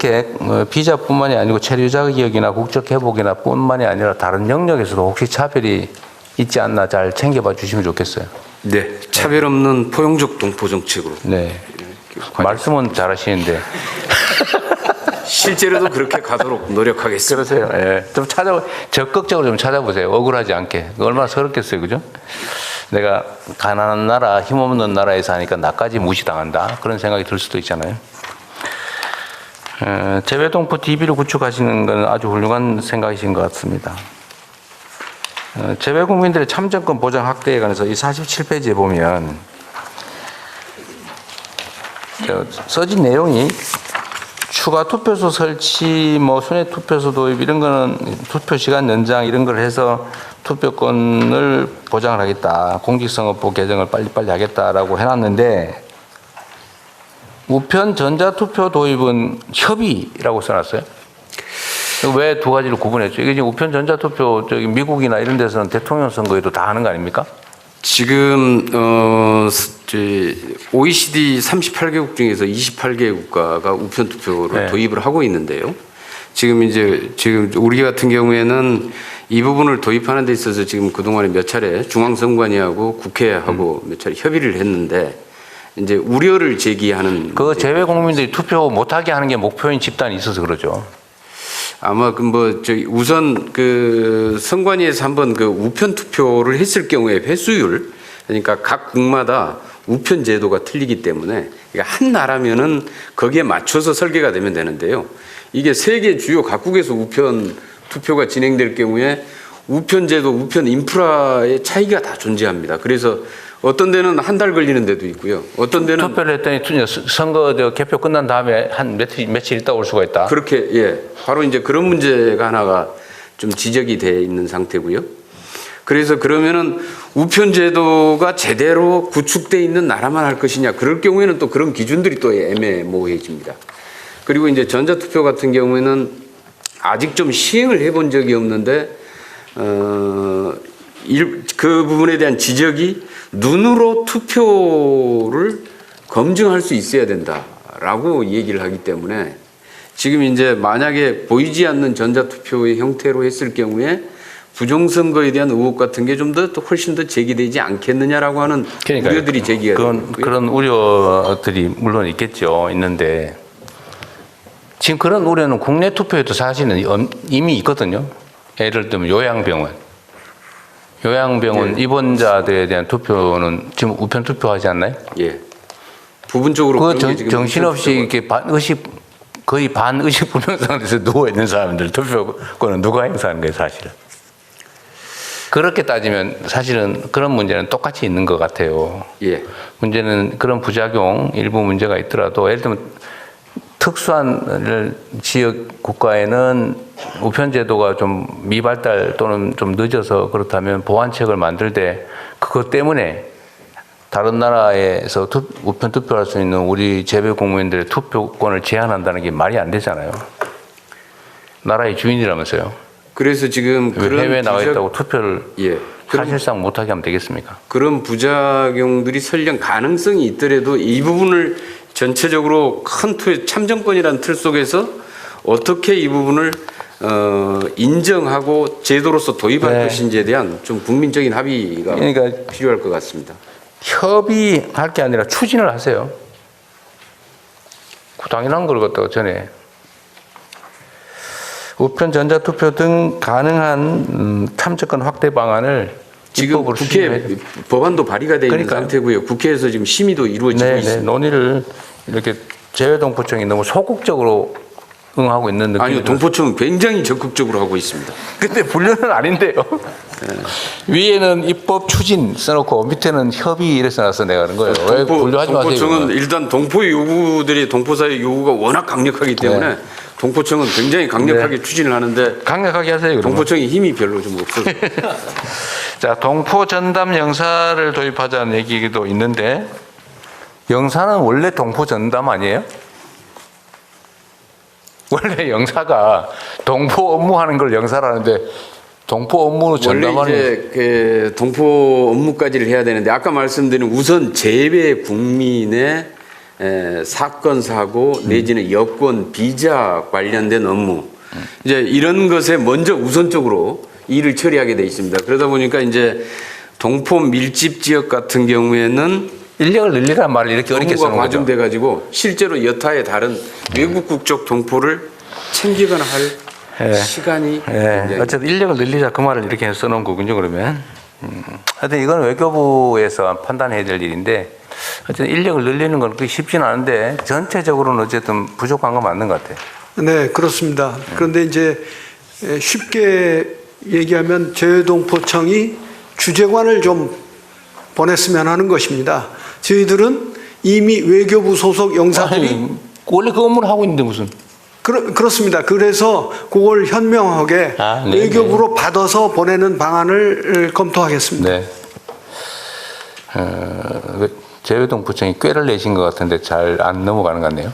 이렇게 비자뿐만이 아니고 체류 자격이나 국적 회복이나 뿐만이 아니라 다른 영역에서도 혹시 차별이 있지 않나 잘 챙겨봐 주시면 좋겠어요. 네, 차별 없는 포용적 동포 정책으로. 네. 말씀은 잘하시는데 실제로도 그렇게 가도록 노력하겠습니다. 그러세요. 예. 좀 적극적으로 좀 찾아보세요. 억울하지 않게. 얼마나 서럽겠어요, 그죠? 내가 가난한 나라, 힘없는 나라에서 하니까 나까지 무시당한다. 그런 생각이 들 수도 있잖아요. 재외동포 DB를 구축하시는 건 아주 훌륭한 생각이신 것 같습니다. 재외국민들의 참정권 보장 확대에 관해서 이 47페이지에 보면 써진 내용이 추가 투표소 설치, 순회 투표소 도입 이런 거는 투표 시간 연장 이런 걸 해서 투표권을 보장을 하겠다. 공직선거법 개정을 빨리빨리 하겠다라고 해놨는데 우편 전자투표 도입은 협의라고 써놨어요. 왜 두 가지를 구분했죠? 이게 지금 우편 전자투표 저기 미국이나 이런 데서는 대통령 선거에도 다 하는 거 아닙니까? 지금 OECD 38개국 중에서 28개 국가가 우편 투표를 네. 도입을 하고 있는데요. 지금 우리 같은 경우에는 이 부분을 도입하는 데 있어서 지금 그동안에 몇 차례 중앙선관위하고 국회하고 몇 차례 협의를 했는데 이제 우려를 제기하는 그 재외 국민들이 투표 못하게 하는 게 목표인 집단이 있어서 그러죠. 아마 우선 선관위에서 한번 우편 투표를 했을 경우에 회수율, 그러니까 각 국마다 우편 제도가 틀리기 때문에 한 나라면은 거기에 맞춰서 설계가 되면 되는데요. 이게 세계 주요 각국에서 우편 투표가 진행될 경우에 우편 제도, 우편 인프라의 차이가 다 존재합니다. 그래서 어떤 데는 한 달 걸리는 데도 있고요. 어떤 데는 투표를 했더니 선거 개표 끝난 다음에 한 며칠 있다 올 수가 있다. 그렇게 바로 이제 그런 문제가 하나가 좀 지적이 돼 있는 상태고요. 그래서 그러면은 우편 제도가 제대로 구축돼 있는 나라만 할 것이냐? 그럴 경우에는 또 그런 기준들이 또 애매모호해집니다. 그리고 이제 전자투표 같은 경우에는 아직 좀 시행을 해본 적이 없는데 그 부분에 대한 지적이 눈으로 투표를 검증할 수 있어야 된다라고 얘기를 하기 때문에 지금 이제 만약에 보이지 않는 전자투표의 형태로 했을 경우에 부정선거에 대한 의혹 같은 게 좀 더 훨씬 더 제기되지 않겠느냐라고 하는 우려들이 제기가 되고요. 그런 우려들이 물론 있는데 지금 그런 우려는 국내 투표에도 사실은 이미 있거든요. 예를 들면 요양병원 네. 입원자들에 대한 투표는 지금 우편 투표하지 않나요? 예. 부분적으로 그 정신없이 이렇게 거의 반의식 불명 상태에서 누워 있는 사람들 투표권은 누가 행사하는 거예요, 사실은. 그렇게 따지면 사실은 그런 문제는 똑같이 있는 것 같아요. 예. 문제는 그런 부작용 일부 문제가 있더라도 예를 들면 특수한 지역 국가에는 우편 제도가 좀 미발달 또는 좀 늦어서 그렇다면 보완책을 만들 때 그것 때문에 다른 나라에서 우편 투표할 수 있는 우리 재외 국민들의 투표권을 제한한다는 게 말이 안 되잖아요. 나라의 주인이라면서요. 그래서 지금 그런 해외에 나와 있다고 투표를 그럼 사실상 못하게 하면 되겠습니까? 그런 부작용들이 설령 가능성이 있더라도 이 부분을 전체적으로 큰 참정권이라는 틀 속에서 어떻게 이 부분을 인정하고 제도로서 도입할 것인지에 대한 좀 국민적인 합의가 필요할 것 같습니다. 협의할 게 아니라 추진을 하세요. 당연한 걸 갖다가 전에 우편 전자투표 등 가능한 참정권 확대 방안을 지금 국회 법안도 발의가 되어 있는 상태고요. 국회에서 지금 심의도 이루어지고 있습니다. 논의를 이렇게 재외동포청이 너무 소극적으로 응하고 있는 느낌이. 아니요, 동포청은 굉장히 적극적으로 하고 있습니다. 근데 분류는 아닌데요. 위에는 입법 추진 써놓고 밑에는 협의 이래 써놨어 내가 그런 거예요. 왜 분류하지 마세요? 동포청은 일단 동포의 요구들이 동포사의 요구가 워낙 강력하기 때문에 동포청은 굉장히 강력하게 추진을 하는데 강력하게 하세요. 그러면. 동포청이 힘이 별로 좀 없어서. 자, 동포 전담 영사를 도입하자는 얘기도 있는데 영사는 원래 동포 전담 아니에요? 원래 영사가 동포 업무하는 걸 영사라는데 동포 업무로 전담하는 원래 이제 동포 업무까지를 해야 되는데 아까 말씀드린 우선 재외 국민의 사건 사고 내지는 여권 비자 관련된 업무 이제 이런 것에 먼저 우선적으로 일을 처리하게 돼 있습니다. 그러다 보니까 이제 동포 밀집 지역 같은 경우에는 인력을 늘리란 말을 이렇게 어렵게 업무가 쓰는 거죠. 과중돼 가지고 실제로 여타의 다른 외국 국적 동포를 챙기거나 할 시간이 굉장히 어쨌든 인력을 늘리자 그 말을 이렇게 써놓은 거군요. 그러면 하여튼 이건 외교부에서 판단해야 될 일인데 어쨌든 인력을 늘리는 건 그렇게 쉽지는 않은데 전체적으로는 어쨌든 부족한 건 맞는 것 같아요. 네, 그렇습니다. 그런데 이제 쉽게 얘기하면 재외동포청이 주재관을 좀 보냈으면 하는 것입니다. 저희들은 이미 외교부 소속 영사들이 아니, 원래 그 업무를 하고 있는데 무슨 그렇습니다. 그래서 그걸 현명하게 네, 외교부로 받아서 보내는 방안을 검토하겠습니다. 네. 재외동포청이 꾀를 내신 것 같은데 잘 안 넘어가는 것 같네요.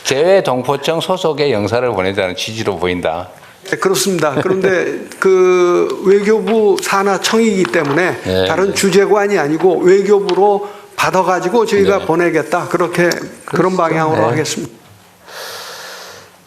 재외동포청 소속의 영사를 보내자는 취지로 보인다. 네, 그렇습니다. 그런데 그 외교부 산하청이기 때문에 네, 다른 네. 주재관이 아니고 외교부로 받아가지고 저희가 네. 보내겠다. 그렇게 그런 방향으로 네. 하겠습니다.